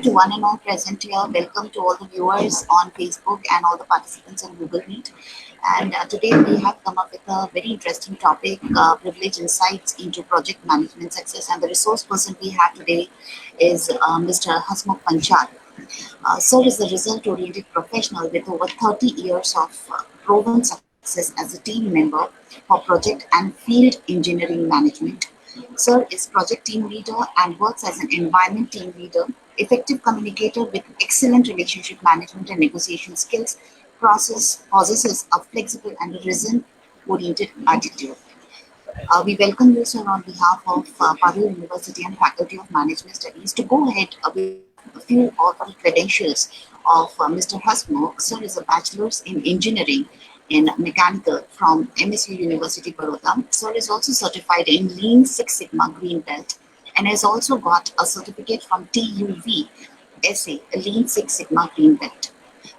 to one and all present here. Welcome to all the viewers on Facebook and all the participants on Google Meet. And today we have come up with a very interesting topic, privilege insights into project management success. And the resource person we have today is Mr. Hasmukh Panchal. Sir is a result-oriented professional with over 30 years of proven success as a team member for project and field engineering management. Sir is project team leader and works as an environment team leader, effective communicator with excellent relationship management and negotiation skills, possesses a flexible and result-oriented attitude. We welcome you, sir, on behalf of Padua University and Faculty of Management Studies to go ahead with a few of the credentials of Mr. Hasmukh. Sir is a bachelor's in engineering in mechanical from MSU University, Baroda. Sir is also certified in Lean Six Sigma Green Belt and has also got a certificate from TUV SA, Lean Six Sigma Green Belt.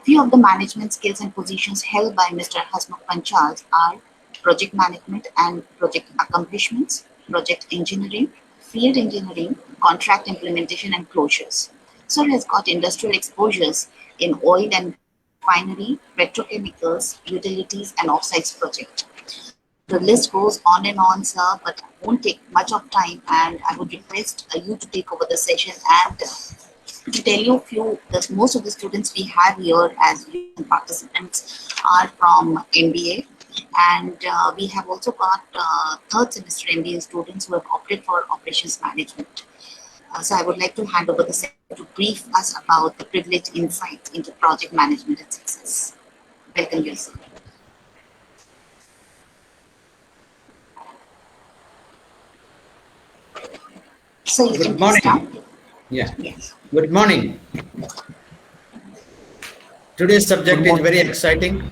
Few of the management skills and positions held by Mr. Hasmukh Panchal are project management and project accomplishments, project engineering, field engineering, contract implementation and closures. Sir has got industrial exposures in oil and refinery, petrochemicals, utilities and offsites project. The list goes on and on, sir, but won't take much of time, and I would request you to take over the session and to tell you a few, that most of the students we have here as participants are from MBA, and we have also got third semester MBA students who have opted for operations management. So I would like to hand over the session to brief us about the privileged insights into project management and success. Welcome you, sir. So you Good can start. morning. Yeah. Yes. Good morning. Today's subject is very exciting.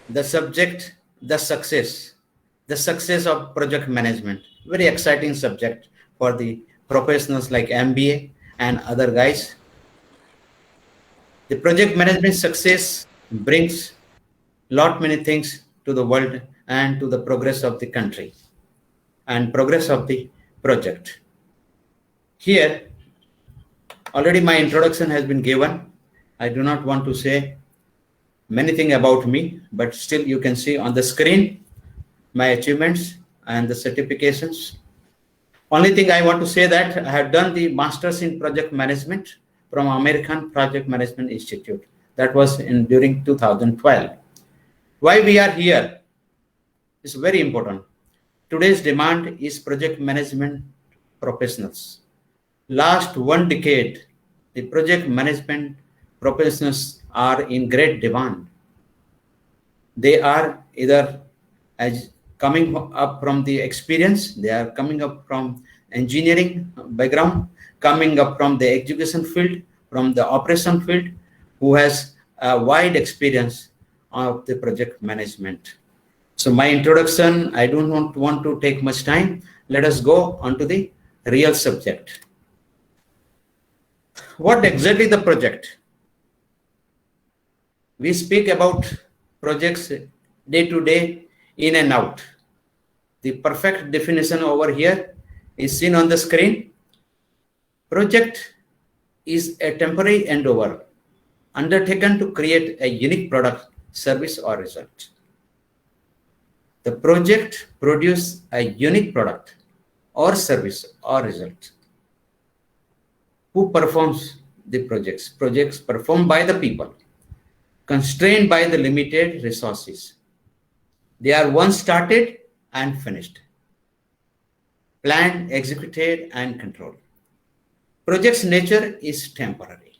The subject, the success of project management. Very exciting subject for the professionals like MBA and other guys. The project management success brings lot many things to the world and to the progress of the country and progress of the project. Here, already my introduction has been given. I do not want to say many things about me, but still you can see on the screen my achievements and the certifications. Only thing I want to say that I have done the Masters in Project Management from American Project Management Institute. That was during 2012. Why we are here is very important. Today's demand is project management professionals. Last 1 decade, the project management professionals are in great demand. They are either as coming up from the experience, they are coming up from engineering background, coming up from the education field, from the operation field, who has a wide experience of the project management. So my introduction, I don't want to take much time. Let us go on to the real subject. What exactly the project? We speak about projects day to day, in and out. The perfect definition over here is seen on the screen. Project is a temporary endeavor undertaken to create a unique product, service or result. The project produces a unique product or service or result. Who performs the projects? Projects performed by the people, constrained by the limited resources. They are once started and finished, planned, executed, and controlled. Project's nature is temporary.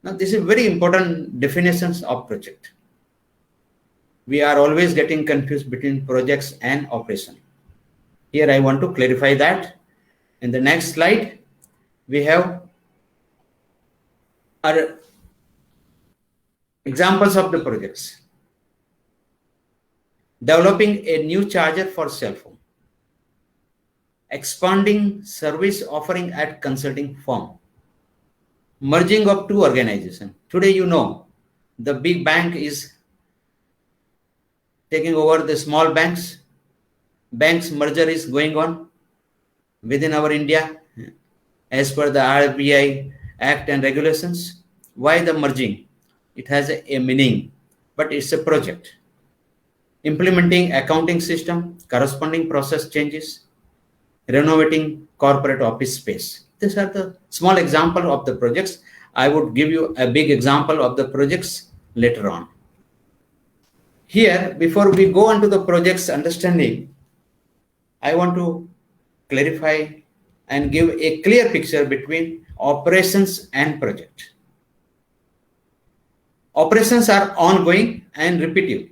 Now, this is very important definitions of project. We are always getting confused between projects and operation. Here, I want to clarify that. In the next slide, we have our examples of the projects. Developing a new charger for cell phone. Expanding service offering at consulting firm. Merging of 2 organizations. Today, you know, the big bank is taking over the small banks. Banks merger is going on within our India. as per the RBI Act and regulations. Why the merging? It has a meaning, but it's a project. Implementing accounting system, corresponding process changes, renovating corporate office space. These are the small example of the projects. I would give you a big example of the projects later on. Here, before we go into the project's understanding, I want to clarify and give a clear picture between operations and project. Operations are ongoing and repetitive.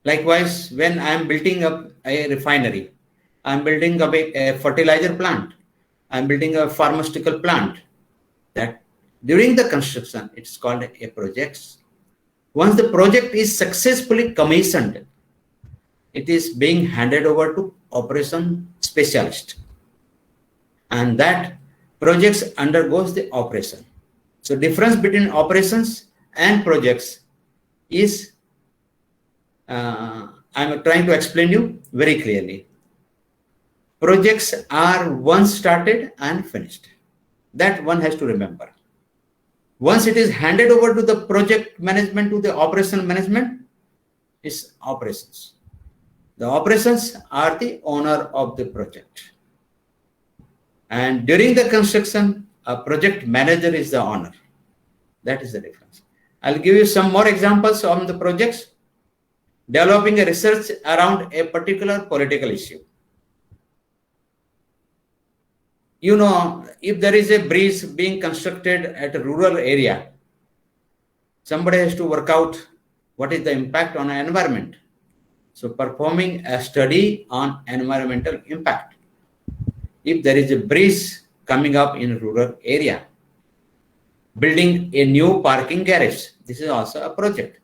Likewise, when I am building up a refinery, I am building up a fertilizer plant, I am building a pharmaceutical plant, that during the construction, it's called a project. Once the project is successfully commissioned, it is being handed over to operation specialist, and that projects undergoes the operation. So difference between operations and projects is I'm trying to explain you very clearly. Projects are once started and finished. That one has to remember. Once it is handed over to the project management, to the operation management, is operations. The operations are the owner of the project. And during the construction, a project manager is the owner. That is the difference. I'll give you some more examples on the projects. Developing a research around a particular political issue. You know, if there is a bridge being constructed at a rural area, somebody has to work out what is the impact on the environment. So performing a study on environmental impact. If there is a bridge coming up in a rural area, building a new parking garage, this is also a project.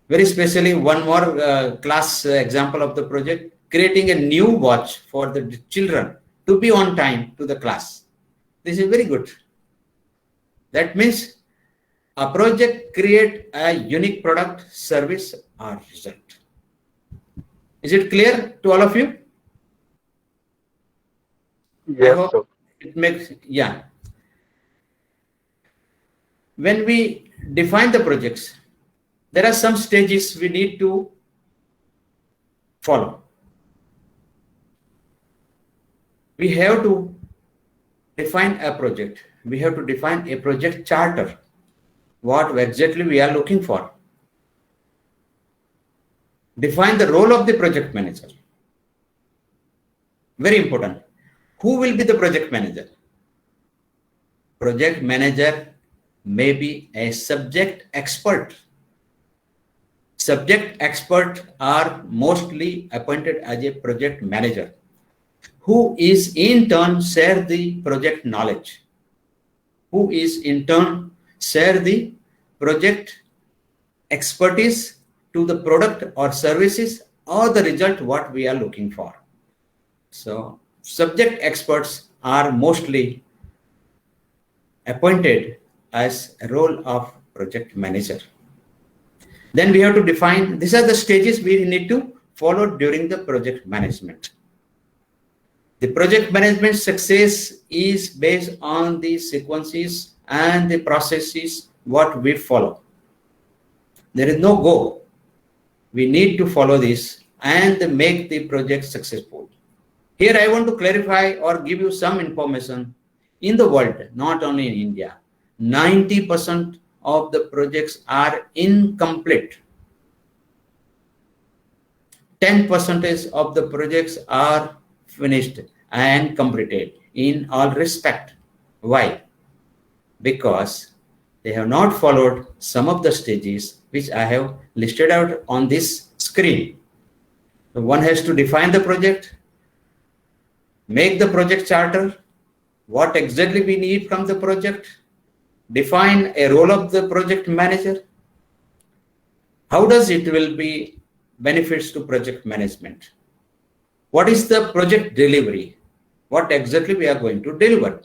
Very specially, one more class example of the project, creating a new watch for the children to be on time to the class. This is very good. That means a project create a unique product, service, or result. Is it clear to all of you? I Yes, hope sir. it makes, yeah. When we define the projects, there are some stages we need to follow. We have to define a project. We have to define a project charter. What exactly we are looking for. Define the role of the project manager. Very important. Who will be the project manager? Project manager may be a subject expert. Subject experts are mostly appointed as a project manager, who is in turn share the project knowledge, who is in turn share the project expertise to the product or services or the result what we are looking for. So subject experts are mostly appointed as a role of project manager. Then we have to define, these are the stages we need to follow during the project management. The project management success is based on the sequences and the processes what we follow. There is no go. We need to follow this and make the project successful. Here I want to clarify or give you some information. In the world, not only in India, 90% of the projects are incomplete. 10% of the projects are finished and completed in all respect. Why? Because they have not followed some of the stages which I have listed out on this screen. So one has to define the project, make the project charter, what exactly we need from the project, define a role of the project manager. How does it will be benefits to project management? What is the project delivery? What exactly we are going to deliver?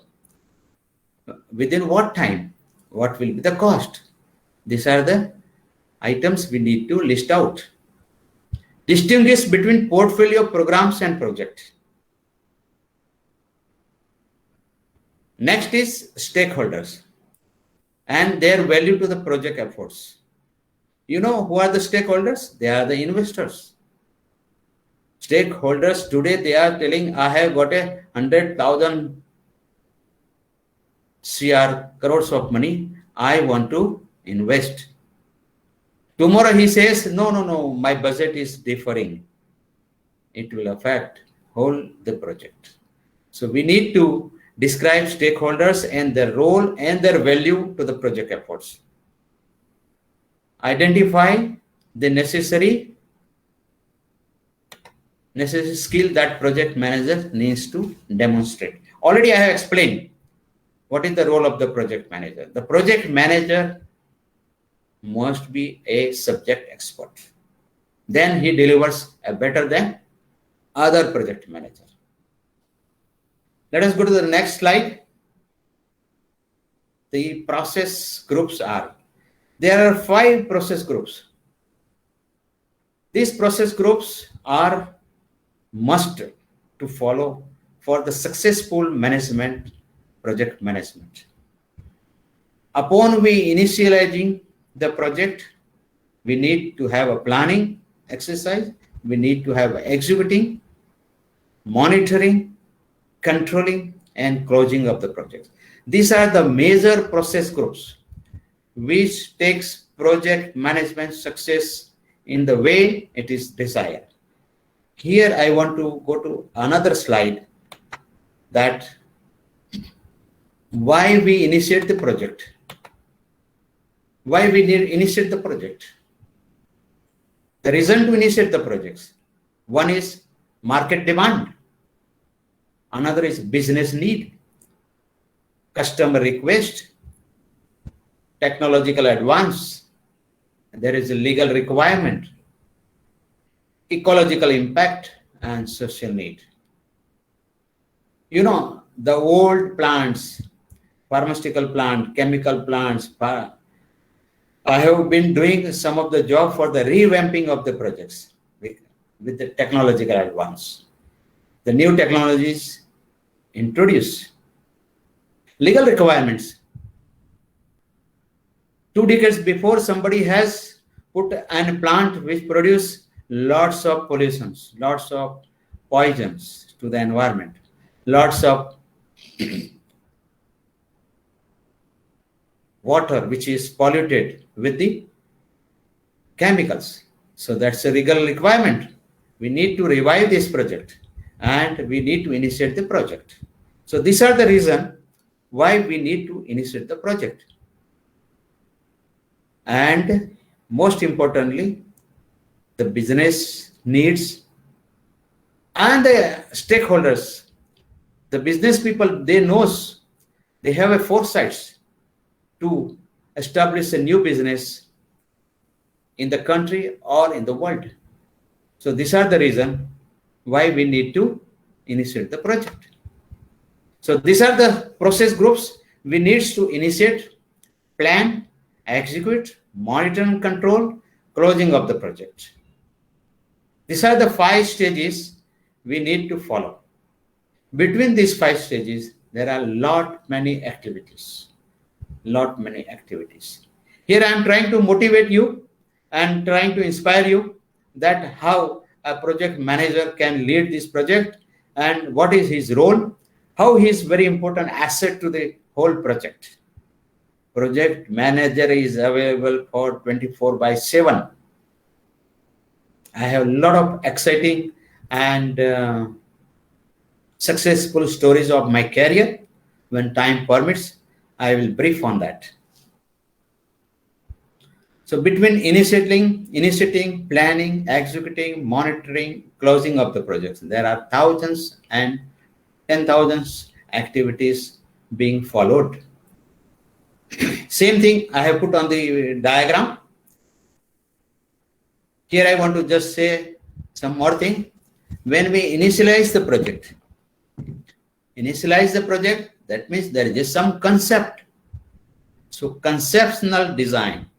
Within what time? What will be the cost? These are the items we need to list out. Distinguish between portfolio programs and projects. Next is stakeholders and their value to the project efforts. You know who are the stakeholders? They are the investors. Stakeholders today, they are telling, I have got 100,000 crores of money. I want to invest. Tomorrow he says, no, no, no, my budget is differing. It will affect whole the project. So we need to describe stakeholders and their role and their value to the project efforts. Identify the necessary skill that project manager needs to demonstrate. Already I have explained what is the role of the project manager. The project manager must be a subject expert. Then he delivers a better than other project manager. Let us go to the next slide. The process groups are, there are 5 process groups. These process groups are must to follow for the successful management, project management. Upon we initializing the project, we need to have a planning exercise, we need to have executing, monitoring, controlling, and closing of the project. These are the major process groups which takes project management success in the way it is desired. Here I want to go to another slide, that why we initiate the project. Why we need initiate the project? The reason to initiate the projects. One is market demand. Another is business need, customer request, technological advance. There is a legal requirement, ecological impact, and social need. You know, the old plants, pharmaceutical plant, chemical plants, I have been doing some of the job for the revamping of the projects with the technological advance. The new technologies introduce legal requirements. 2 decades before, somebody has put an plant which produce lots of pollutions, lots of poisons to the environment, lots of water which is polluted with the chemicals. So that's a legal requirement. We need to revive this project and we need to initiate the project. So these are the reason why we need to initiate the project. And most importantly, the business needs and the stakeholders, the business people, they have a foresight to establish a new business in the country or in the world. So these are the reason why we need to initiate the project. So these are the process groups we need to initiate, plan, execute, monitor and control, closing of the project. These are the 5 stages we need to follow. Between these 5 stages, there are many activities. Here I am trying to motivate you and trying to inspire you that how a project manager can lead this project and what is his role, how he is very important asset to the whole project. Project manager is available for 24/7. I have a lot of exciting and successful stories of my career. When time permits, I will brief on that. So between initiating, planning, executing, monitoring, closing of the projects, there are thousands and 10,000 activities being followed. Same thing I have put on the diagram. Here I want to just say some more thing. When we initialize the project, that means there is some concept. So conceptual design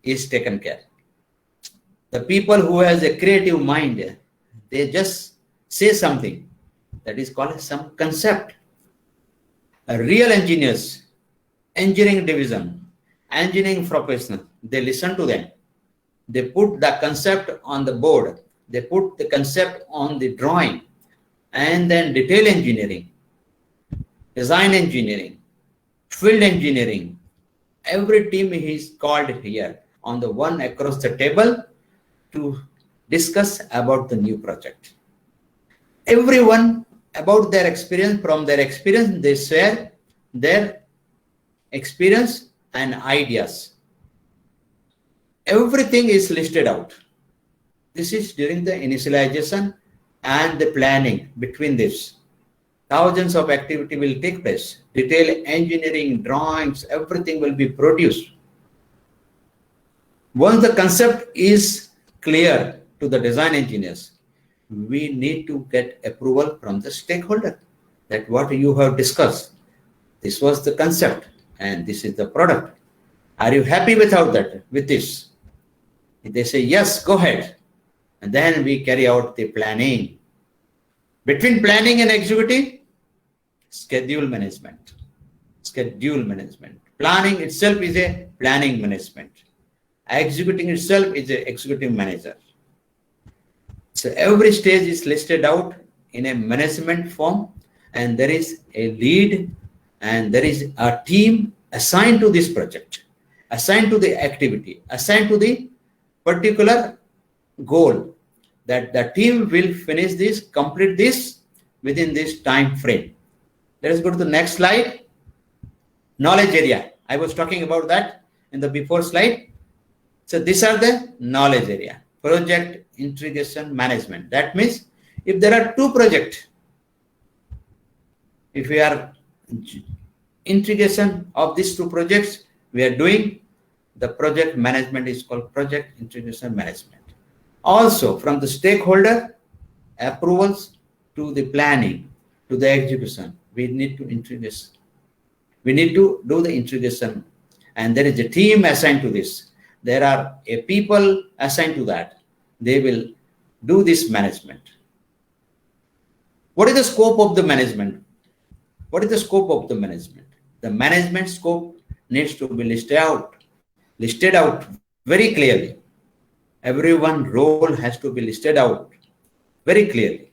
is taken care. The people who has a creative mind, they just say something that is called some concept. Real engineers, engineering division, engineering professional, they listen to them. They put the concept on the board. They put the concept on the drawing. And then detail engineering, design engineering, field engineering. Every team is called here on the one across the table to discuss about the new project. Everyone about their experience, from their experience, they share their experience and ideas. Everything is listed out. This is during the initialization and the planning. Between this, thousands of activity will take place. Detail engineering, drawings, everything will be produced. Once the concept is clear to the design engineers, we need to get approval from the stakeholder that what you have discussed, this was the concept and this is the product. Are you happy without that, with this? If they say yes, go ahead. And then we carry out the planning. Between planning and executive, schedule management. Schedule management. Planning itself is a planning management. Executing itself is an executive manager. So every stage is listed out in a management form, and there is a lead and there is a team assigned to this project, assigned to the activity, assigned to the particular goal, that the team will finish this, complete this within this time frame. Let us go to the next slide. Knowledge area. I was talking about that in the before slide. So these are the knowledge area. Project integration management. That means if there are two projects, if we are integration of these two projects, we are doing the project management is called project integration management. Also from the stakeholder approvals to the planning to the execution, we need to introduce. We need to do the integration, and there is a team assigned to this. There are a people assigned to that. They will do this management. What is the scope of the management? What is the scope of the management? The management scope needs to be listed out very clearly. Everyone role has to be listed out very clearly.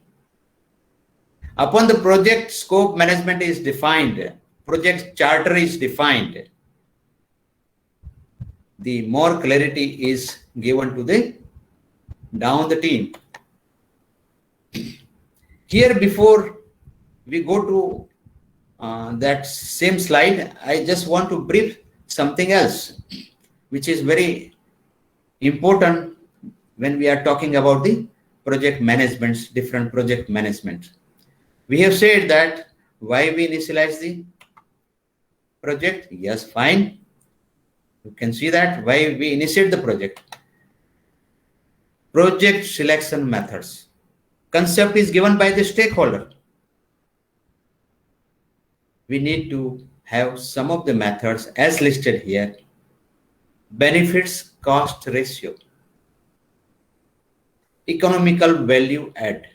Upon the project scope management is defined, project charter is defined, the more clarity is given to the down the team. Here, before we go to that same slide, I just want to brief something else, which is very important when we are talking about the project management, different project management. We have said that why we initialize the project. Yes, fine. You can see that why we initiate the project. Project selection methods. Concept is given by the stakeholder. We need to have some of the methods as listed here. Benefits cost ratio, economical value add.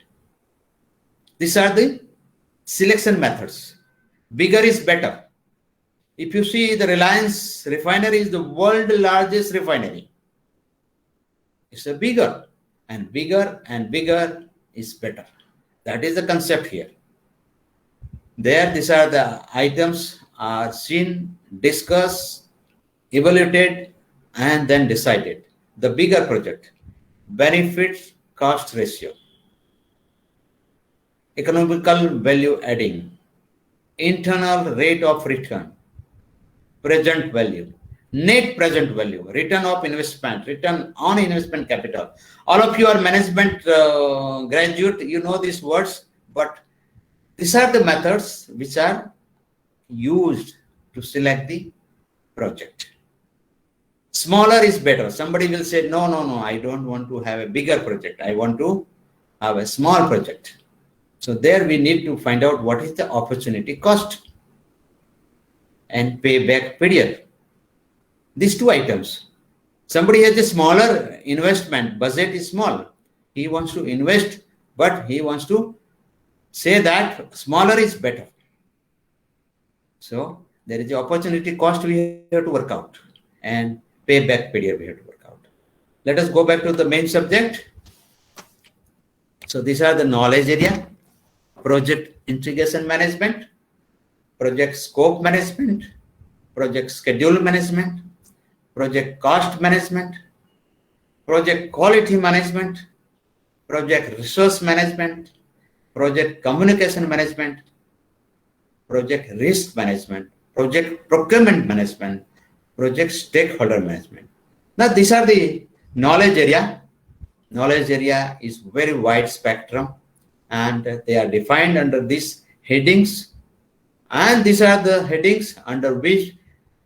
These are the selection methods. Bigger is better. If you see, the Reliance refinery is the world's largest refinery. It's a bigger and bigger and bigger is better. That is the concept here. There, these are the items are seen, discussed, evaluated, and then decided. The bigger project, benefits cost ratio, economical value adding, internal rate of return, present value, net present value, return of investment, return on investment capital. All of you are management graduate, you know these words, but these are the methods which are used to select the project. Smaller is better. Somebody will say, no, I don't want to have a bigger project. I want to have a small project. So there we need to find out what is the opportunity cost and payback period. These two items. Somebody has a smaller investment, budget is small. He wants to invest, but he wants to say that smaller is better. So there is the opportunity cost we have to work out and payback period we have to work out. Let us go back to the main subject. So these are the knowledge area, project integration management, project scope management, project schedule management, project cost management, project quality management, project resource management, project communication management, project risk management, project procurement management, project stakeholder management. Now these are the knowledge area. Knowledge area is very wide spectrum and they are defined under these headings, and these are the headings under which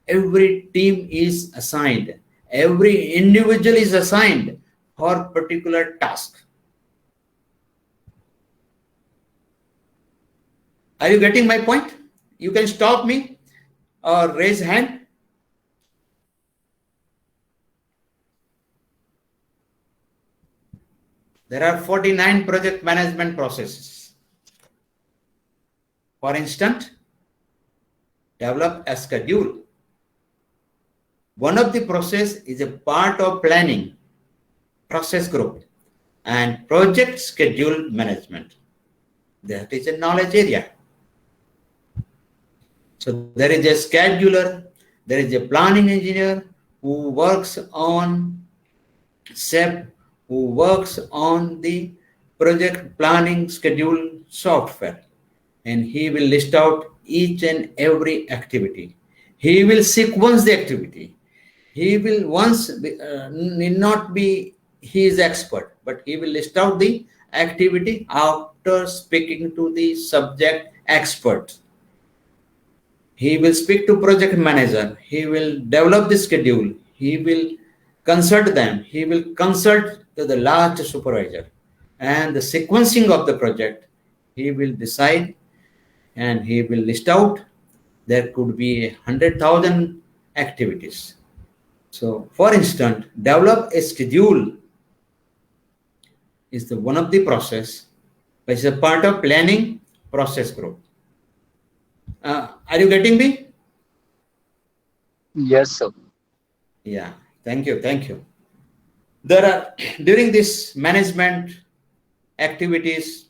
every team is assigned, every individual is assigned for particular task. Are you getting my point? You can stop me or raise hand. There are 49 project management processes. For instance, develop a schedule. One of the process is a part of planning, process group, and project schedule management. That is a knowledge area. So there is a scheduler, there is a planning engineer who works on SEP, who works on the project planning schedule software, and he will list out each and every activity. He will sequence the activity. He will need not be he is expert, but he will list out the activity after speaking to the subject experts. He will speak to project manager. He will develop the schedule. He will consult them. He will consult to the last supervisor. And the sequencing of the project, he will decide and he will list out. There could be 100,000 activities. So, for instance, develop a schedule is the one of the process, which is a part of planning process group. Are you getting me? Yes, sir. Yeah, thank you, thank you. There are, during this management activities,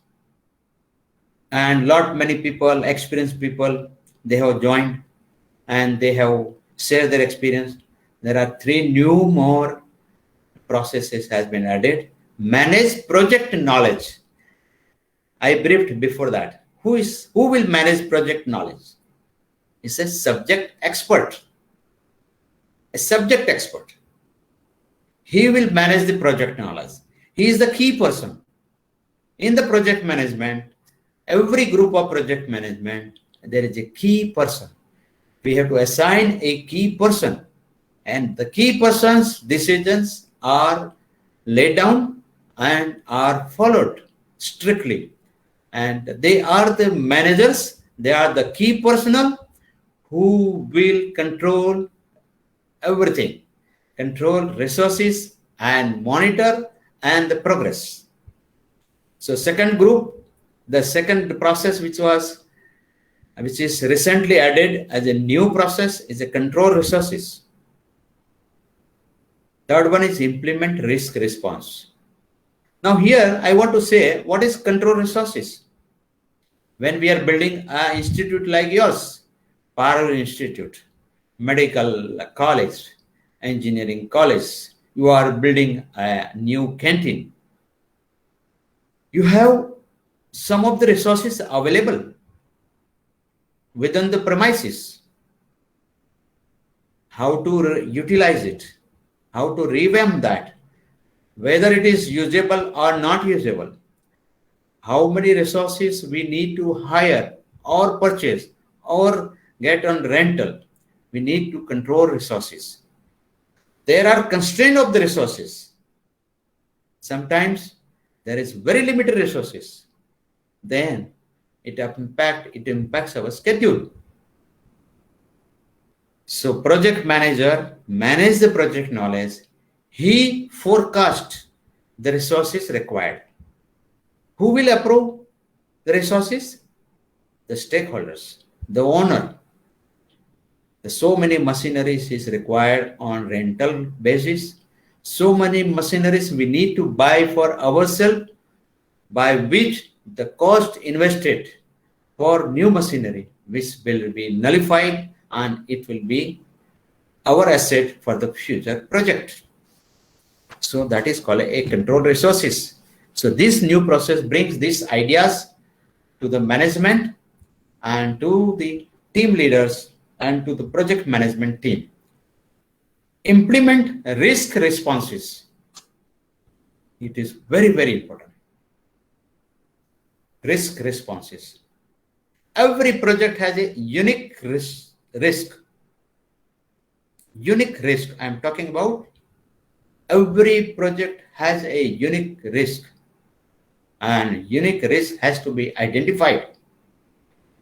and lot many people, experienced people, they have joined and they have shared their experience. There are 3 new more processes has been added. Manage project knowledge. I briefed before that. Who will manage project knowledge? It's a subject expert. A subject expert. He will manage the project knowledge. He is the key person. In the project management, every group of project management, there is a key person. We have to assign a key person, and the key person's decisions are laid down and are followed strictly. And they are the managers, they are the key personnel who will control everything, control resources and monitor and the progress. So second group, the second process which is recently added as a new process is a control resources. Third one is implement risk response. Now here I want to say what is control resources. When we are building an institute like yours, Parallel Institute, medical college, engineering college, you are building a new canteen. You have some of the resources available within the premises. How to utilize it, how to revamp that, whether it is usable or not usable, how many resources we need to hire or purchase or get on rental. We need to control resources. There are constraints of the resources. Sometimes there is very limited resources. Then it impacts our schedule. So project manager manage the project knowledge. He forecasts the resources required. Who will approve the resources? The stakeholders, the owner. So many machineries is required on rental basis. So many machineries we need to buy for ourselves, by which the cost invested for new machinery, which will be nullified and it will be our asset for the future project. So that is called a control resources. So this new process brings these ideas to the management and to the team leaders and to the project management team. Implement risk responses. It is very, very important. Risk responses. Every project has a unique risk. Unique risk. I'm talking about every project has a unique risk, and unique risk has to be identified.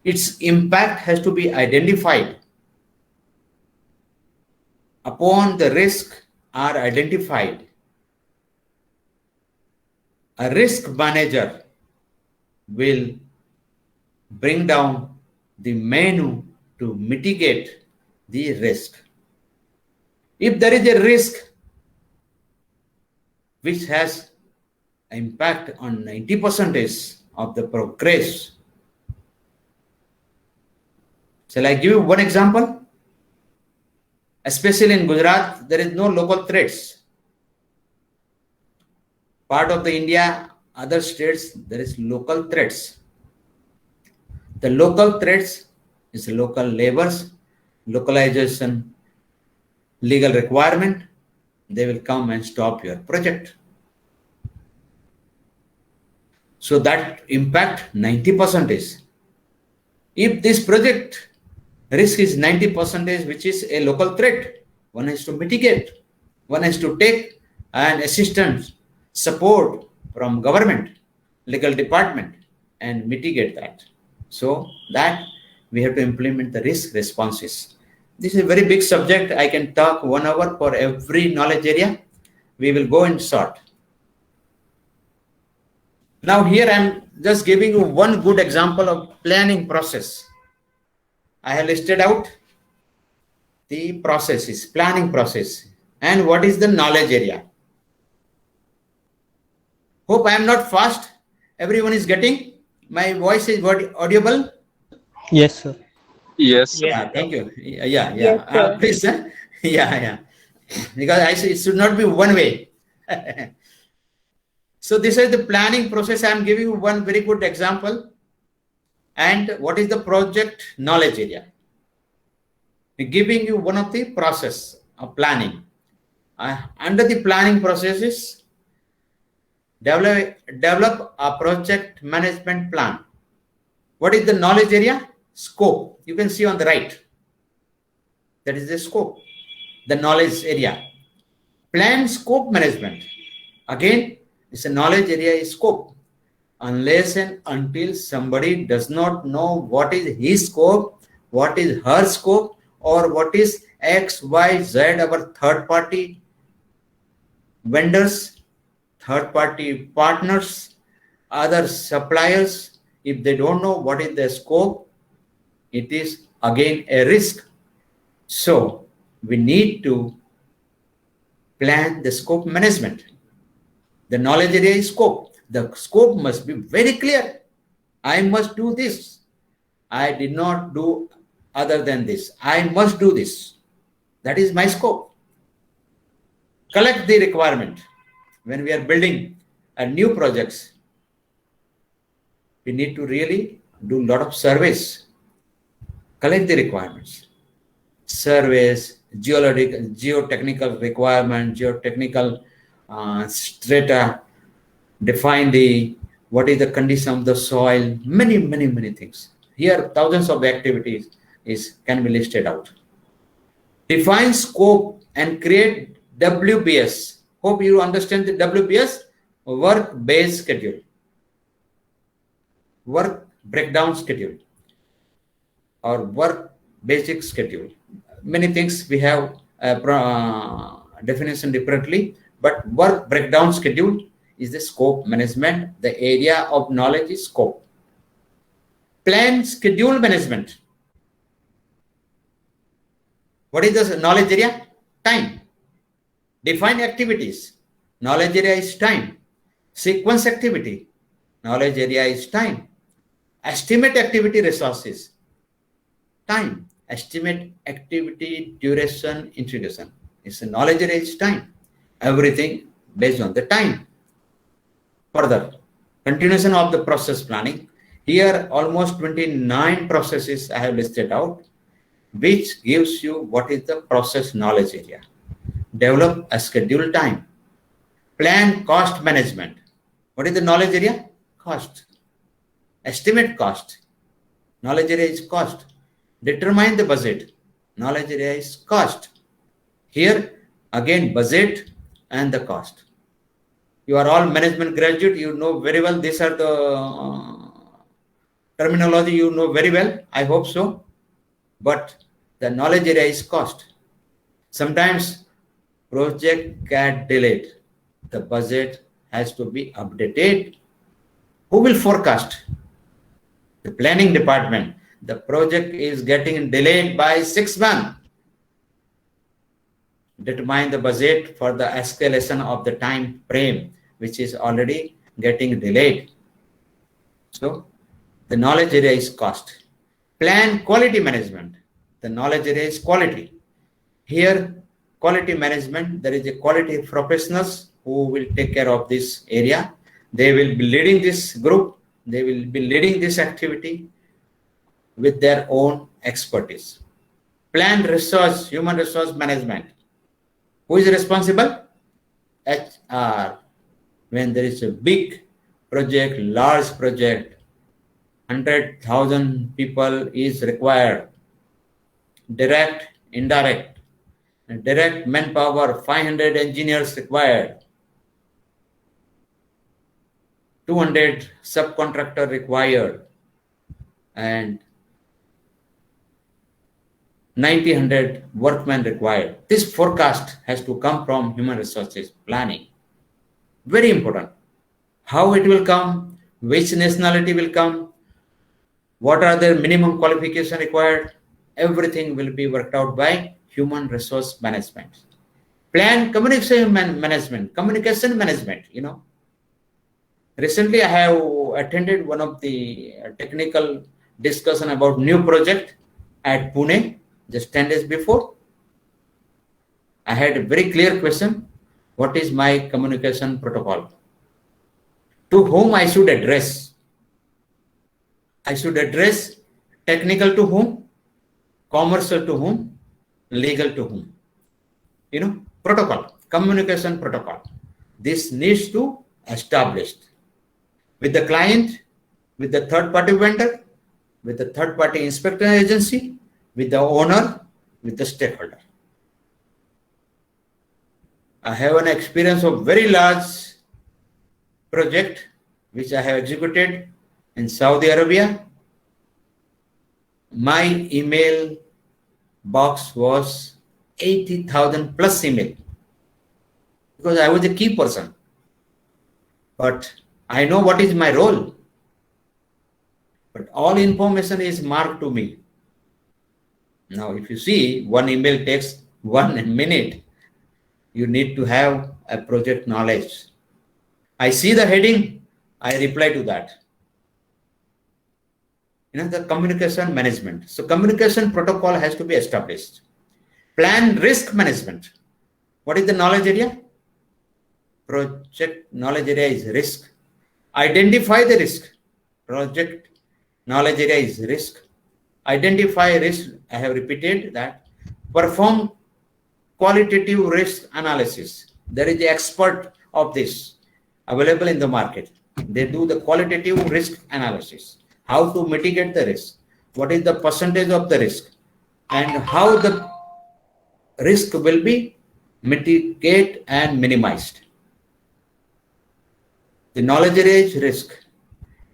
Its impact has to be identified. Upon the risk are identified, a risk manager will bring down the menu to mitigate the risk. If there is a risk which has impact on 90% of the progress, shall I give you one example? Especially in Gujarat, there is no local threats. Part of the India, other states, there is local threats. The local threats is local labors, localization, legal requirement. They will come and stop your project. So that impact 90%. If this project risk is 90%, which is a local threat, one has to mitigate. One has to take an assistance, support from government, legal department, and mitigate that. So that we have to implement the risk responses. This is a very big subject. I can talk 1 hour for every knowledge area. We will go in short. Now here I'm just giving you one good example of planning process. I have listed out the processes, planning process, and what is the knowledge area. Hope I am not fast. Everyone is getting my voice is audible. Yes, sir. Yes, sir. Yes, Yeah, sir. thank you. Yeah, Yes, yeah. sir. Please, yeah, yeah. Because I say it should not be one way. So this is the planning process. I am giving you one very good example. And what is the project knowledge area? Giving you one of the process of planning. Under the planning processes, develop a project management plan. What is the knowledge area? Scope. You can see on the right. That is the scope, the knowledge area. Plan scope management. Again, it's a knowledge area is scope. Unless and until somebody does not know what is his scope, what is her scope, or what is X, Y, Z, our third party vendors, third party partners, other suppliers, if they don't know what is the scope, it is again a risk. So we need to plan the scope management. The knowledge area is scope. The scope must be very clear. I must do this. I did not do other than this. I must do this. That is my scope. Collect the requirement. When we are building a new projects, we need to really do a lot of surveys. Collect the requirements. Surveys, geotechnical requirement, geotechnical strata, define the what is the condition of the soil, many things. Here thousands of activities can be listed out. Define scope and create WBS. Hope you understand the WBS, work based schedule, work breakdown schedule, or work basic schedule. Many things we have definition differently, but work breakdown schedule is the scope management. The area of knowledge is scope. Plan schedule management. What is the knowledge area? Time. Define activities. Knowledge area is time. Sequence activity. Knowledge area is time. Estimate activity resources. Time. Estimate activity duration integration. It's a knowledge area is time. Everything based on the time. Further, continuation of the process planning. Here almost 29 processes I have listed out, which gives you what is the process knowledge area. Develop a schedule time. Plan cost management. What is the knowledge area? Cost. Estimate cost. Knowledge area is cost. Determine the budget. Knowledge area is cost. Here again budget and the cost. You are all management graduate. You know very well. These are the terminology you know very well. I hope so. But the knowledge area is cost. Sometimes project get delayed. The budget has to be updated. Who will forecast? The planning department. The project is getting delayed by 6 months. Determine the budget for the escalation of the time frame, which is already getting delayed. So the knowledge area is cost. Plan quality management. The knowledge area is quality. Here, quality management, there is a quality professionals who will take care of this area. They will be leading this group. They will be leading this activity with their own expertise. Plan resource, human resource management. Who is responsible? HR. When there is a big project, large project, 100,000 people is required. Direct, indirect. Direct manpower, 500 engineers required. 200 subcontractor required. And 100 workmen required. This forecast has to come from human resources planning. Very important. How it will come, which nationality will come, what are their minimum qualification required, everything will be worked out by human resource management. Plan communication management, Recently, I have attended one of the technical discussion about new project at Pune just 10 days before. I had a very clear question. What is my communication protocol? To whom I should address? I should address technical to whom, commercial to whom, legal to whom. Protocol, communication protocol. This needs to established with the client, with the third-party vendor, with the third-party inspector agency, with the owner, with the stakeholder. I have an experience of very large project which I have executed in Saudi Arabia. My email box was 80,000 plus email because I was a key person. But I know what is my role. But all information is marked to me. Now, if you see one email takes 1 minute, you need to have a project knowledge. I see the heading, I reply to that. The communication management. So communication protocol has to be established. Plan risk management. What is the knowledge area? Project knowledge area is risk. Identify the risk. Project knowledge area is risk. Identify risk. I have repeated that. Perform qualitative risk analysis. There is an expert of this available in the market. They do the qualitative risk analysis. How to mitigate the risk. What is the percentage of the risk? And how the risk will be mitigated and minimized. The knowledge area is risk.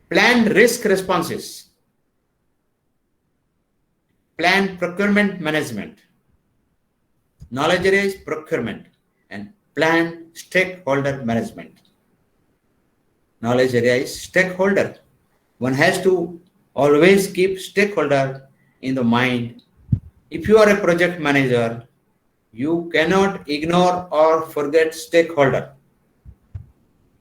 Plan risk responses. Plan procurement management. Knowledge area is procurement. And plan stakeholder management. Knowledge area is stakeholder. One has to always keep stakeholder in the mind If you are a project manager, you cannot ignore or forget stakeholder.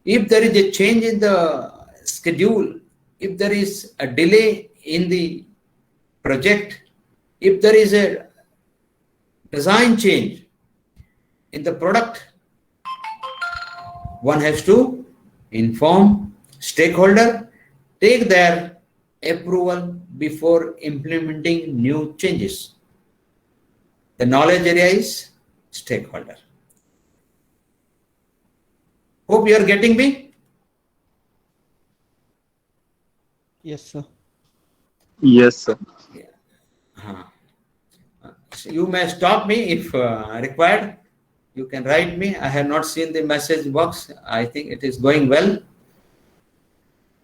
If there is a change in the schedule, if there is a delay in the project, if there is a design change in the product, one has to inform stakeholder, take their approval before implementing new changes. The knowledge area is stakeholder. Hope you are getting me. Yes, sir. Yes, sir. Yeah. Uh, so you may stop me if required. You can write me. I have not seen the message box. I think it is going well.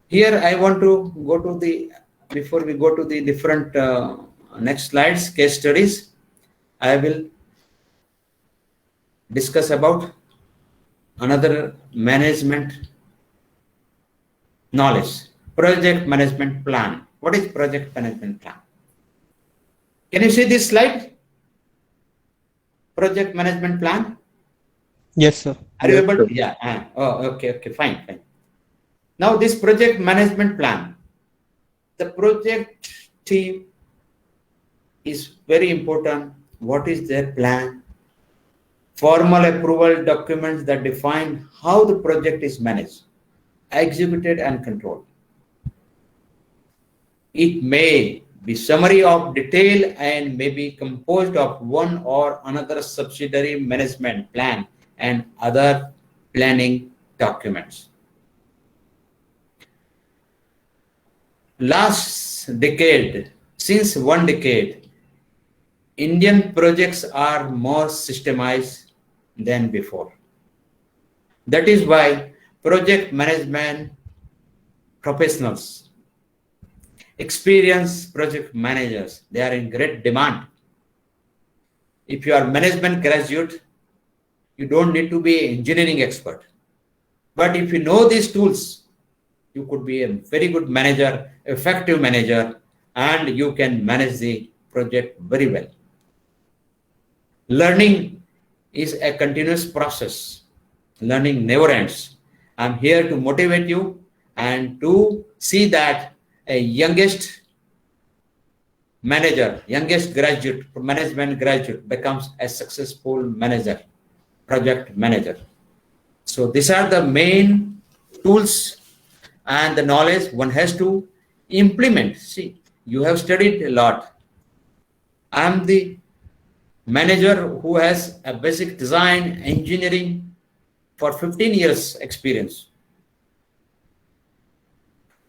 Here I want to go to the, before we go to the different next slides, case studies, I will discuss about another management knowledge, project management plan. What is project management plan? Can you see this slide? Project management plan. Yes, sir. Are you Yes, able sir. to? Yeah. Oh, okay, fine, fine. Now this project management plan, the project team is very important. What is their plan? Formal approval documents that define how the project is managed, executed, and controlled. It may be summary of detail and may be composed of one or another subsidiary management plan and other planning documents. Last decade, since one decade, Indian projects are more systemized than before. That is why project management professionals, experienced project managers, they are in great demand. If you are management graduate, you don't need to be an engineering expert. But if you know these tools, you could be a very good manager, effective manager, and you can manage the project very well. Learning is a continuous process. Learning never ends. I'm here to motivate you and to see that a youngest manager, youngest graduate, management graduate becomes a successful manager, project manager. So these are the main tools and the knowledge one has to implement. See, you have studied a lot. I'm the manager who has a basic design engineering for 15 years experience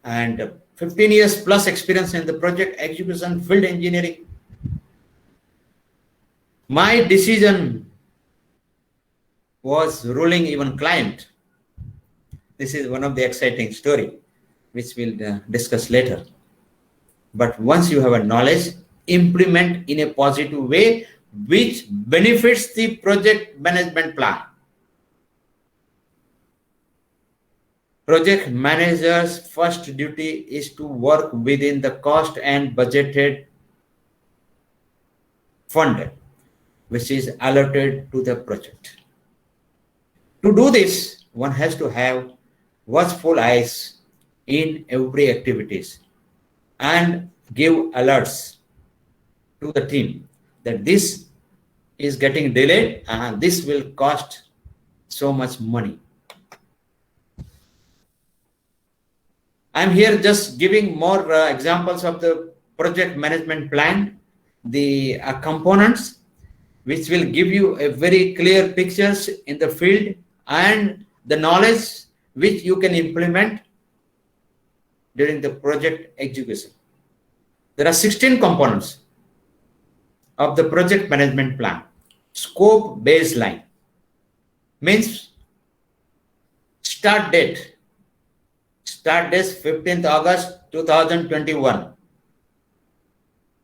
and 15 years plus experience in the project execution field engineering. My decision was ruling even client. This is one of the exciting story which we'll discuss later. But once you have a knowledge, implement in a positive way which benefits the project management plan. Project manager's first duty is to work within the cost and budgeted fund which is allotted to the project. To do this, one has to have watchful eyes in every activities and give alerts to the team that this is getting delayed and this will cost so much money. I'm here just giving more examples of the project management plan, the components which will give you a very clear pictures in the field and the knowledge which you can implement during the project execution. There are 16 components of the project management plan. Scope baseline means start date. Start date 15th August 2021.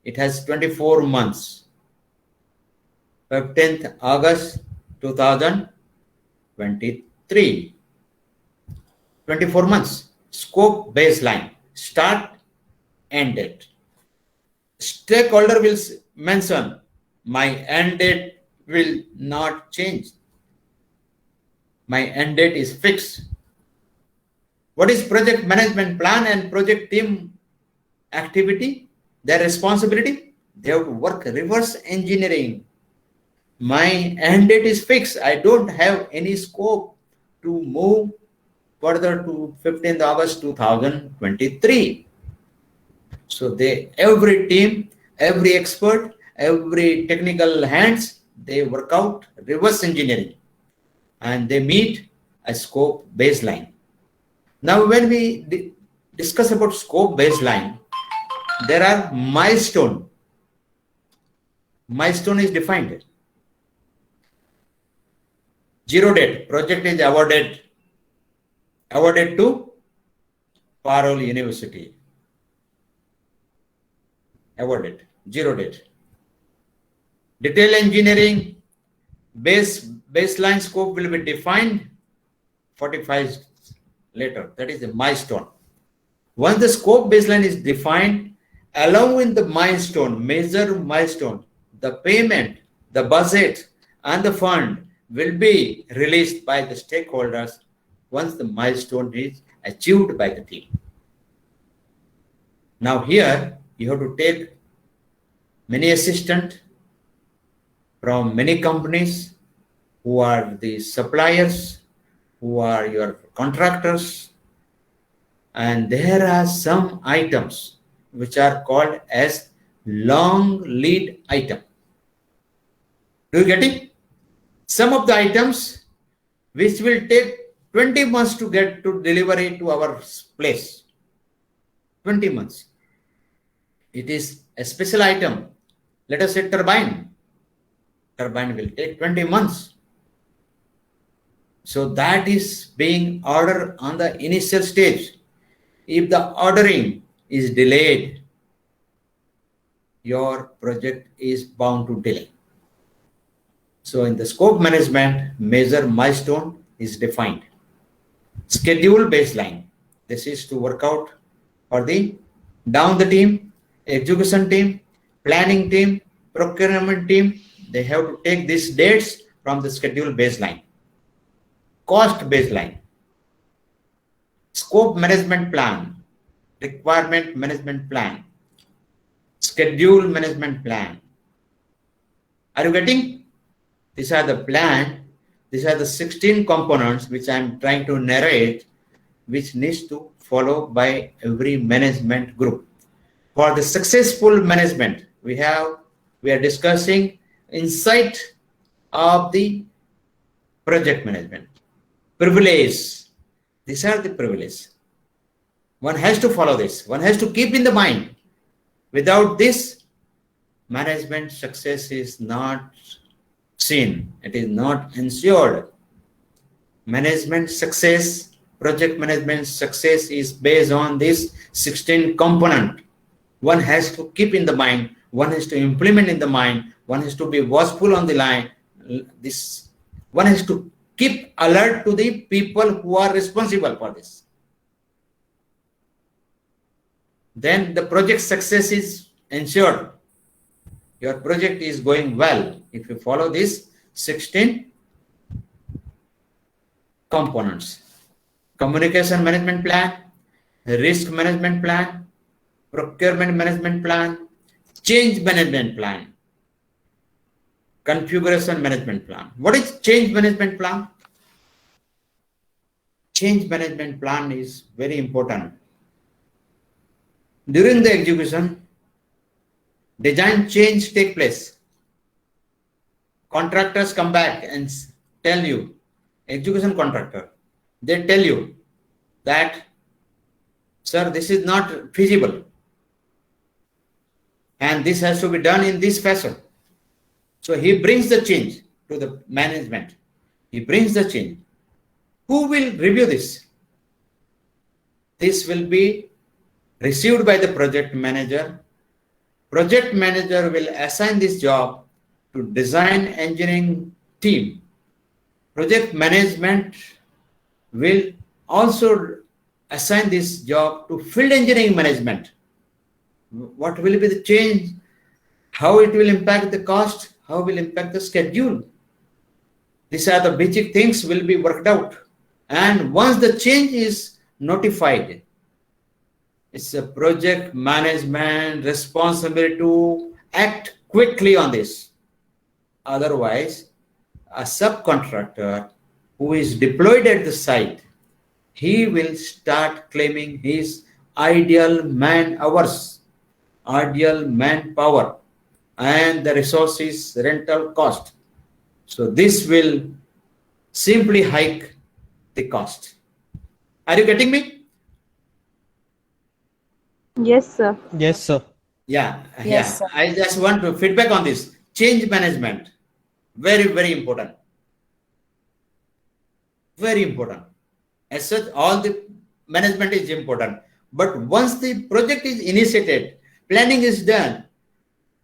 It has 24 months. 15th August 2023. 24 months. Scope baseline. Start end date. Stakeholder will mention My end date will not change. My end date is fixed. What is project management plan and project team activity? Their responsibility? They have to work reverse engineering. My end date is fixed. I don't have any scope to move further to 15th August 2023. So every team, every expert, every technical hands, they work out reverse engineering and they meet a scope baseline. Now, when we discuss about scope baseline, there are milestone. Milestone is defined. Zero date, project is awarded to Parole University. Awarded, zero date. Detail engineering, baseline scope will be defined 45 later. That is a milestone. Once the scope baseline is defined, along with the milestone, major milestone, the payment, the budget, and the fund will be released by the stakeholders once the milestone is achieved by the team. Now here, you have to take many assistants from many companies who are the suppliers, who are your contractors, and there are some items which are called as long lead item. Do you get it? Some of the items which will take 20 months to get to delivery to our place. 20 months. It is a special item. Let us say turbine. Turbine will take 20 months. So that is being ordered on the initial stage. If the ordering is delayed, your project is bound to delay. So in the scope management, major milestone is defined. Schedule baseline. This is to work out for the down the team, execution team, planning team, procurement team. They have to take these dates from the schedule baseline. Cost baseline. Scope management plan, requirement management plan, schedule management plan. Are you getting? These are the plan. These are the 16 components which I am trying to narrate, which needs to follow by every management group. For the successful management, we are discussing insight of the project management. Privilege. These are the privileges. One has to follow this. One has to keep in the mind. Without this, management success is not seen. It is not ensured. Management success, project management success is based on this 16 component. One has to keep in the mind. One has to implement in the mind. One has to be watchful on the line. One has to keep alert to the people who are responsible for this. Then the project success is ensured. Your project is going well if you follow these 16 components. Communication management plan, risk management plan, procurement management plan, change management plan, configuration management plan. What is change management plan? Change management plan is very important. During the execution, design change take place. Contractors come back and tell you, execution contractor, they tell you that, sir, this is not feasible. And this has to be done in this fashion. So he brings the change to the management. He brings the change. Who will review this? This will be received by the project manager. Project manager will assign this job to design engineering team. Project management will also assign this job to field engineering management. What will be the change? How it will impact the cost? how will impact the schedule. These are the basic things will be worked out. And once the change is notified, it's a project management responsibility to act quickly on this. Otherwise, a subcontractor who is deployed at the site, he will start claiming his ideal man hours, ideal manpower, and the resources rental cost. So this will simply hike the cost. Are you getting me? Yes, sir. Yes, sir. Yeah, Yes, yeah. sir. I just want to feedback on this. Change management. Very, very important. Very important. As such, all the management is important. But once the project is initiated, planning is done,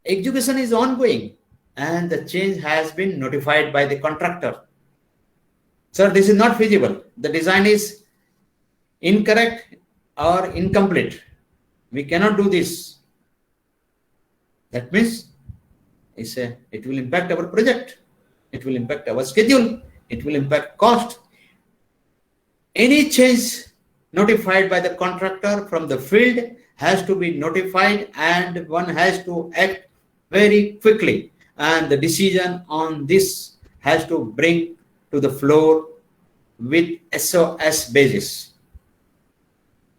execution is ongoing, and the change has been notified by the contractor. Sir, this is not feasible. The design is incorrect or incomplete. We cannot do this. That means it will impact our project. It will impact our schedule. It will impact cost. Any change notified by the contractor from the field has to be notified, and one has to act very quickly. And the decision on this has to bring to the floor with SOS basis.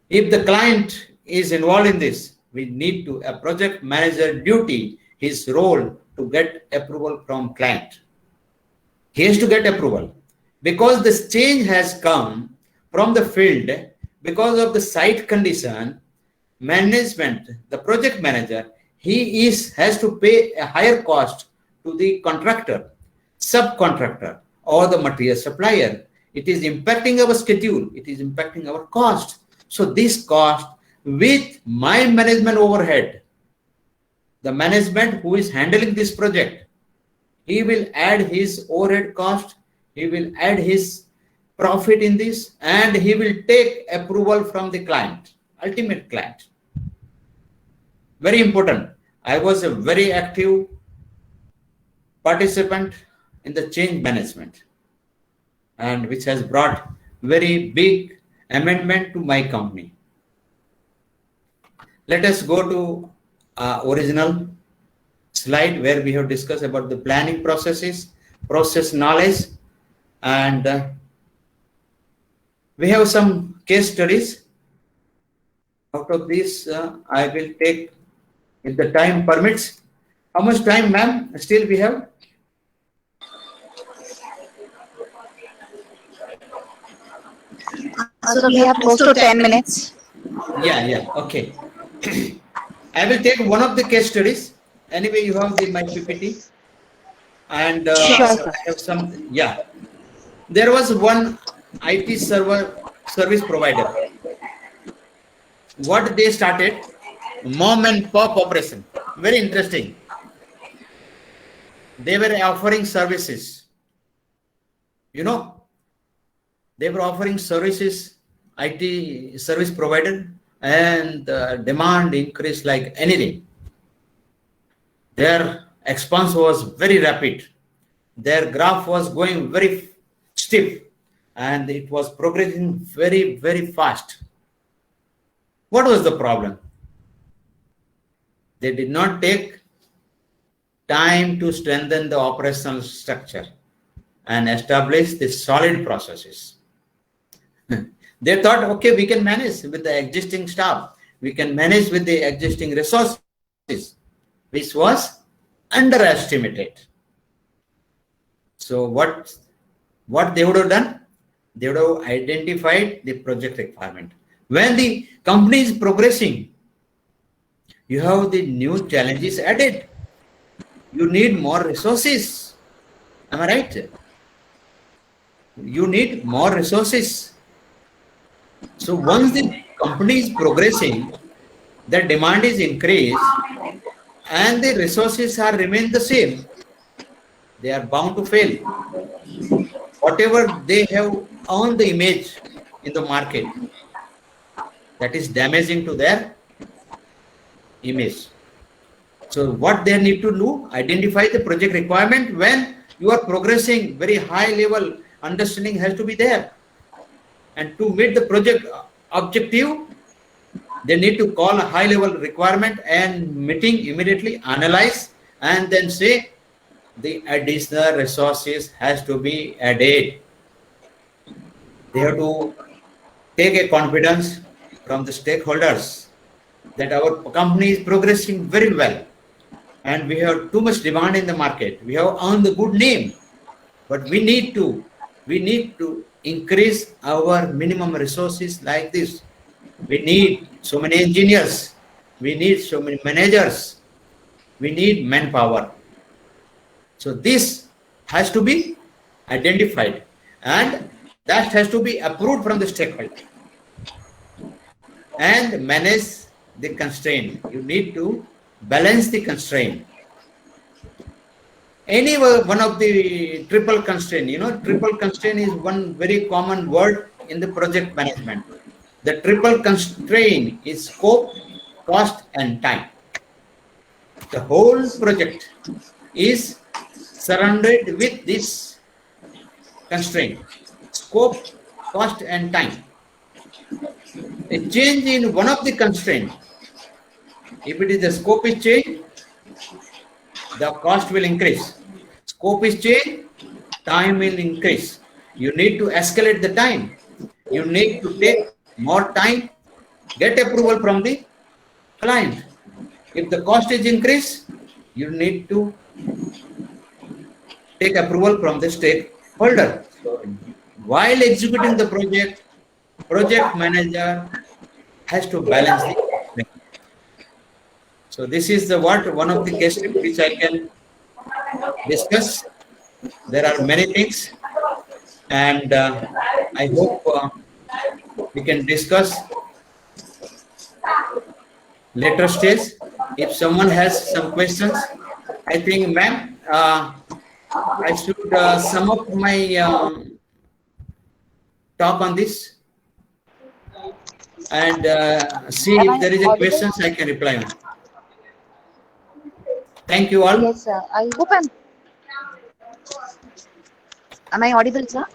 If the client is involved in this, we need to a project manager duty, his role to get approval from client. He has to get approval because this change has come from the field because of the site condition. Management, the project manager, has to pay a higher cost to the contractor, subcontractor, or the material supplier. It is impacting our schedule. It is impacting our cost. So this cost with my management overhead, the management who is handling this project, he will add his overhead cost, he will add his profit in this, and he will take approval from the client, ultimate client. Very important. I was a very active participant in the change management, and which has brought very big amendment to my company. Let us go to original slide where we have discussed about the planning processes, process knowledge, and we have some case studies. Out of this, I will take, if the time permits. How much time, ma'am, still we have? So we have close to 10 minutes. Yeah, okay. I will take one of the case studies. Anyway, you have my PPT. And Sure, I sir. have some, yeah. There was one IT service provider. What they started, mom and pop operation. Very interesting. They were offering services. You know, they were offering services, IT service provider, and demand increased like anything. Their expanse was very rapid. Their graph was going very stiff, and it was progressing very, very fast. What was the problem? They did not take time to strengthen the operational structure and establish the solid processes. They thought, okay, we can manage with the existing staff. We can manage with the existing resources, which was underestimated. So what they would have done? They would have identified the project requirement. When the company is progressing, you have the new challenges added. You need more resources. Am I right? You need more resources. So once the company is progressing, the demand is increased and the resources are remain the same, they are bound to fail. Whatever they have earned the image in the market, that is damaging to their image. So what they need to do, identify the project requirement. When you are progressing, very high level understanding has to be there. And to meet the project objective, they need to call a high level requirement and meeting immediately analyze and then say the additional resources has to be added. They have to take a confidence from the stakeholders that our company is progressing very well and we have too much demand in the market. We have earned the good name, but we need to increase our minimum resources like this. We need so many engineers, we need so many managers, we need manpower. So this has to be identified and that has to be approved from the stakeholder and manage the constraint. You need to balance the constraint. Any one of the triple constraint, triple constraint is one very common word in the project management. The triple constraint is scope, cost, and time. The whole project is surrounded with this constraint: scope, cost, and time. A change in one of the constraint, if it is the scope is changed, the cost will increase. Scope is changed, time will increase. You need to escalate the time. You need to take more time, get approval from the client. If the cost is increased, you need to take approval from the stakeholder. So while executing the project manager has to balance the thing. So this is the one of the cases which I can discuss. There are many things, and I hope we can discuss later stage. If someone has some questions, I think, ma'am, I should sum up my talk on this and see Am if I there is a audible? questions I can reply on. Thank you all. Yes, sir. I hope I'm. Am I audible, sir?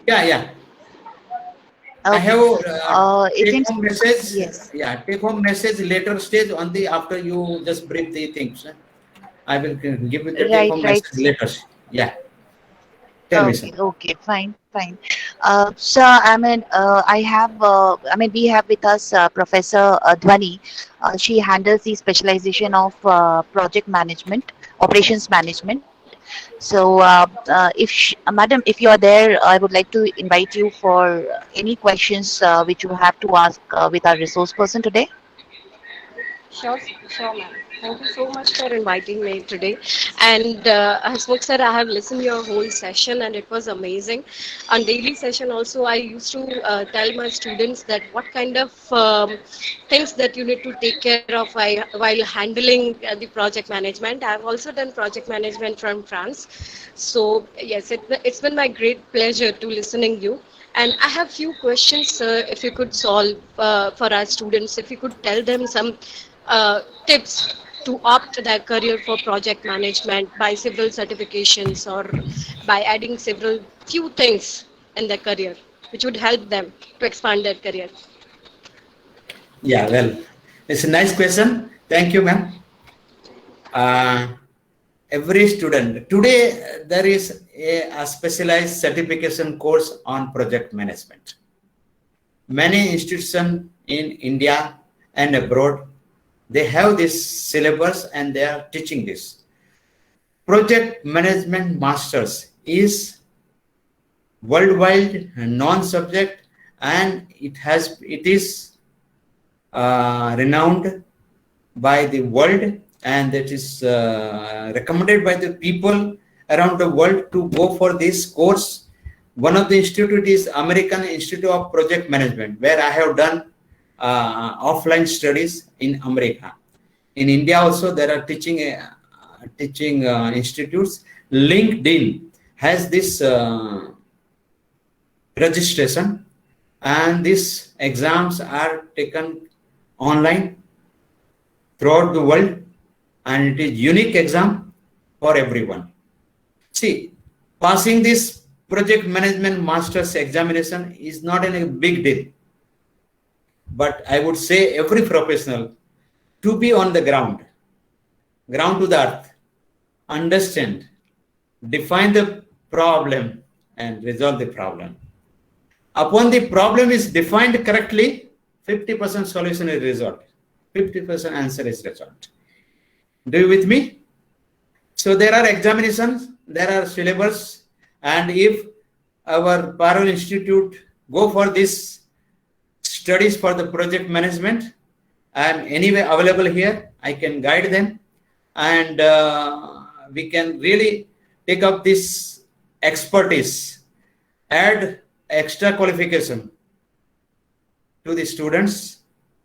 Yeah, yeah. I Okay. have It take seems. home message. Yes. Yeah, take home message later stage on the after you just brief the things. I will give you the take Right, home right, message sir. later. Yeah, tell me, sir. Okay, okay, fine, fine. So, we have with us Professor Dhwani. She handles the specialization of project management, operations management. So, Madam, if you are there, I would like to invite you for any questions which you have to ask with our resource person today. Sure, sure, ma'am. Thank you so much for inviting me today. And as Book said, I have listened your whole session, and it was amazing. On daily session, also, I used to tell my students that what kind of things that you need to take care of while handling the project management. I've also done project management from France, so yes, it's been my great pleasure to listening you. And I have few questions, sir, if you could solve for our students, if you could tell them some tips to opt their career for project management by several certifications or by adding several few things in their career, which would help them to expand their career. Yeah, well, it's a nice question. Thank you, ma'am. Uh, every student today there is a specialized certification course on project management. Many institutions in India and abroad, they have this syllabus and they are teaching this. Project management masters is worldwide non-subject and it is renowned by the world and that is recommended by the people around the world to go for this course. One of the institute is American Institute of Project Management, where I have done offline studies in America. In India also there are teaching institutes. LinkedIn has this registration and these exams are taken online throughout the world. and it is unique exam for everyone. See, passing this project management master's examination is not a big deal, but I would say every professional to be on the ground to the earth, understand, define the problem and resolve the problem. Upon the problem is defined correctly, 50% solution is resolved, 50% answer is resolved. Do you with me? So there are examinations, there are syllabus, and if our Parallel Institute go for this studies for the project management, and anyway available here, I can guide them, and we can really take up this expertise, add extra qualification to the students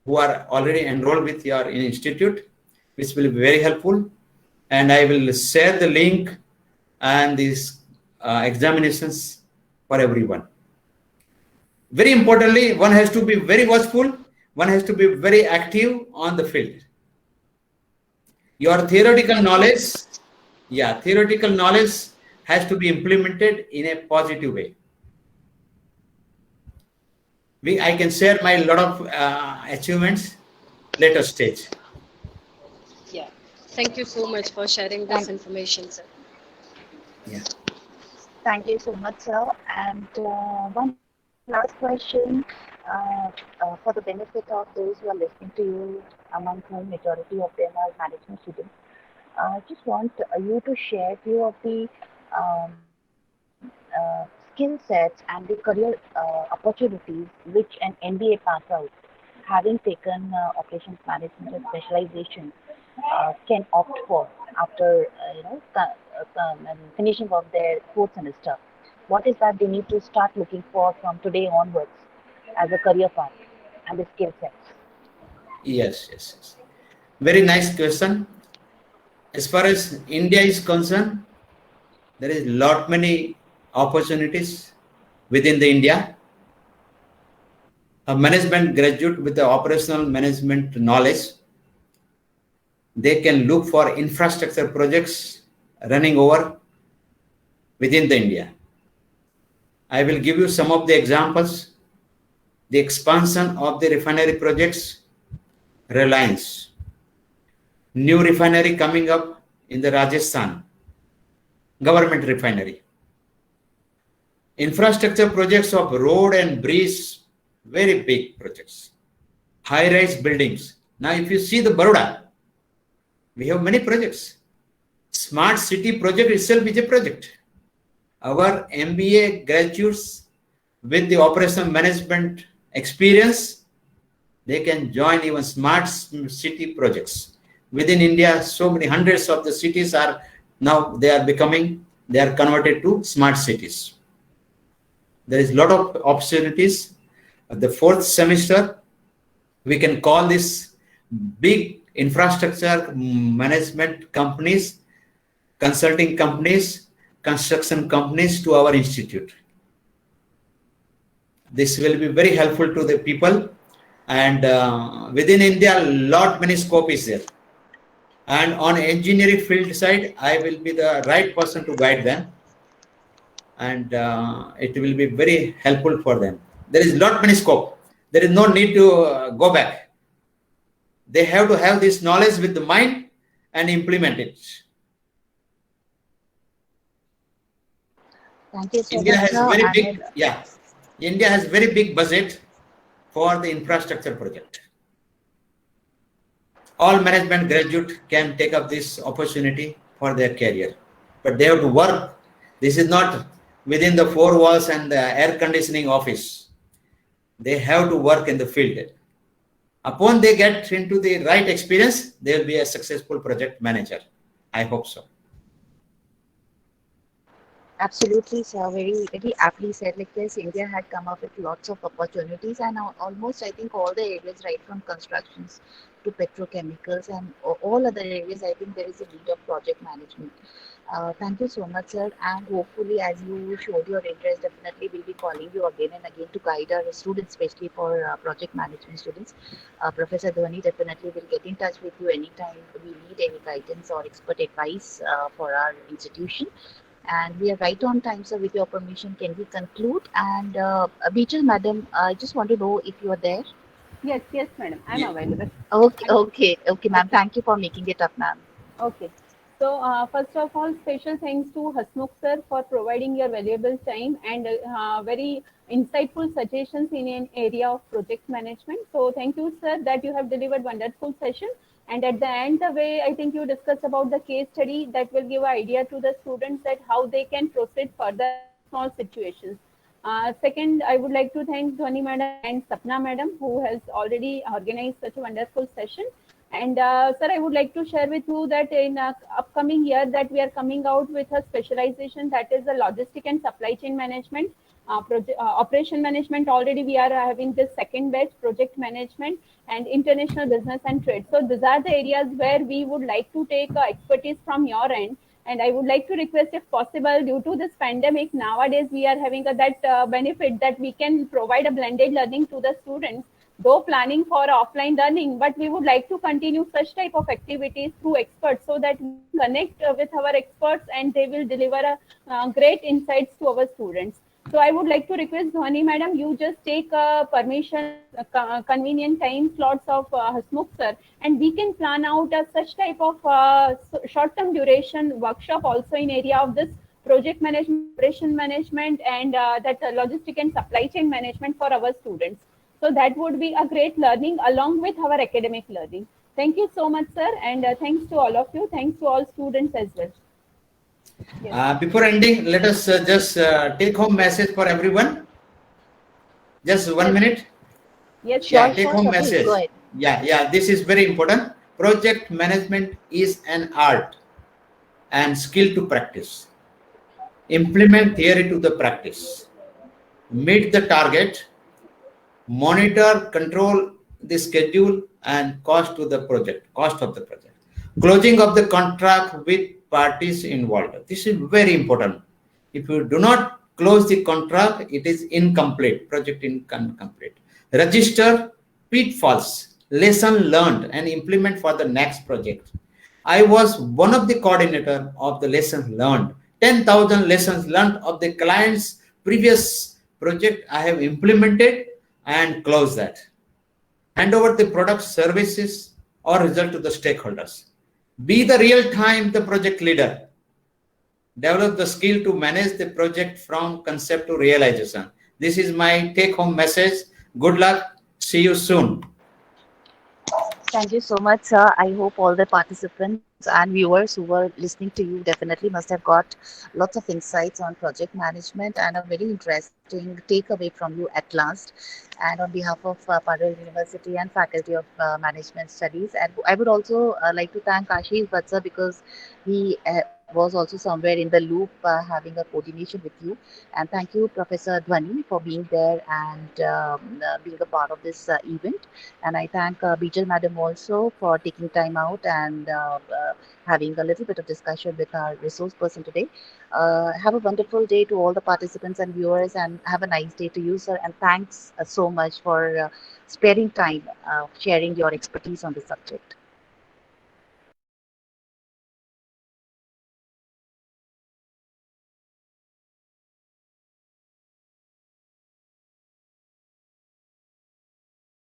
who are already enrolled with your institute, which will be very helpful. And I will share the link and these examinations for everyone. Very importantly, one has to be very watchful, one has to be very active on the field. Your theoretical knowledge, theoretical knowledge has to be implemented in a positive way. I can share my lot of achievements later stage. Yeah. Thank you so much for sharing this information, sir. Yeah. Thank you so much, sir. And one last question for the benefit of those who are listening to you, among whom majority of them are management students. I just want you to share few of the skill sets and the career opportunities which an MBA pass out, having taken operations management and specialization, can opt for after finishing of their fourth semester. What is that they need to start looking for from today onwards as a career path and the skill sets? Yes. Very nice question. As far as India is concerned, there is lot many opportunities within the India. A management graduate with the operational management knowledge, they can look for infrastructure projects running over within the India. I will give you some of the examples. The expansion of the refinery projects, Reliance, new refinery coming up in the Rajasthan, government refinery. Infrastructure projects of road and bridge, very big projects. High-rise buildings. Now, if you see the Baroda, we have many projects. Smart city project itself is a project. Our MBA graduates with the operational management experience, they can join even smart city projects. Within India, so many hundreds of the cities are now they are converted to smart cities. There is a lot of opportunities. The fourth semester, we can call this big infrastructure management companies, consulting companies, construction companies to our institute. This will be very helpful to the people, and within India, lot many scope is there. And on engineering field side, I will be the right person to guide them, and it will be very helpful for them. There is lot many scope. There is no need to go back. They have to have this knowledge with the mind and implement it. Thank you so India much, has sir. very And big, India has very big budget for the infrastructure project. All management graduate can take up this opportunity for their career, but they have to work. This is not within the four walls and the air conditioning office. They have to work in the field. Upon they get into the right experience, they will be a successful project manager. I hope so. absolutely, sir. Very aptly said. Like this, India had come up with lots of opportunities, and almost I think all the areas, right from constructions to petrochemicals and all other areas, I think there is a need of project management. Thank you so much, sir. And hopefully, as you showed your interest, definitely we'll be calling you again and again to guide our students, especially for project management students. Professor Dhwani definitely will get in touch with you anytime we need any guidance or expert advice for our institution. And we are right on time, sir. With your permission, can we conclude? And Beetle, madam, I just want to know if you are there. Yes, yes, madam. I'm Yeah. available. Okay, I'm okay, okay, ma'am. okay. Thank you for making it up, ma'am. Okay. So, first of all, special thanks to Hasmukh sir for providing your valuable time and very insightful suggestions in an area of project management. So, thank you, sir, that you have delivered wonderful session. And at the end, the way I think you discussed about the case study that will give idea to the students that how they can proceed further in the small situations. Second, I would like to thank Dhwani madam and Sapna madam who has already organized such a wonderful session. And sir, I would like to share with you that in upcoming year that we are coming out with a specialization that is the logistic and supply chain management, operation management. Already we are having this second batch, project management and international business and trade. So these are the areas where we would like to take expertise from your end. And I would like to request, if possible, due to this pandemic, nowadays we are having that benefit that we can provide a blended learning to the students, though planning for offline learning, but we would like to continue such type of activities through experts so that we can connect with our experts and they will deliver great insights to our students. So I would like to request Dhwani madam, you just take permission and convenient time slots of Hasmukh sir, and we can plan out such type of short-term duration workshop also in area of this project management, operation management, and that logistic and supply chain management for our students. So that would be a great learning along with our academic learning. Thank you so much, sir, and thanks to all of you. Thanks to all students as well. Yes. Before ending, let us just take home message for everyone. Just one Yes. minute. Yes, Yeah, Sure, please. take sure, home sir. Please go message. ahead. Yeah. This is very important. Project management is an art and skill to practice. Implement theory to the practice. Meet the target. Monitor, control the schedule and cost of the project. Closing of the contract with parties involved. This is very important. If you do not close the contract, it is incomplete, project incomplete. Register pitfalls, lesson learned and implement for the next project. I was one of the coordinator of the lessons learned. 10,000 lessons learned of the client's previous project I have implemented and close that. Hand over the product, services, or result to the stakeholders. Be the real time the project leader. Develop the skill to manage the project from concept to realization. This is my take home message. Good luck. See you soon. Thank you so much, sir. I hope all the participants and viewers who were listening to you definitely must have got lots of insights on project management and a very interesting takeaway from you at last. And on behalf of Padel University and Faculty of Management Studies, and I would also like to thank Ashish Vatsa because he was also somewhere in the loop having a coordination with you. And thank you, Professor Dhwani, for being there and being a part of this event. And I thank Bijal Madam also for taking time out and having a little bit of discussion with our resource person today. Have a wonderful day to all the participants and viewers, and have a nice day to you, sir. And thanks so much for sparing time sharing your expertise on the subject.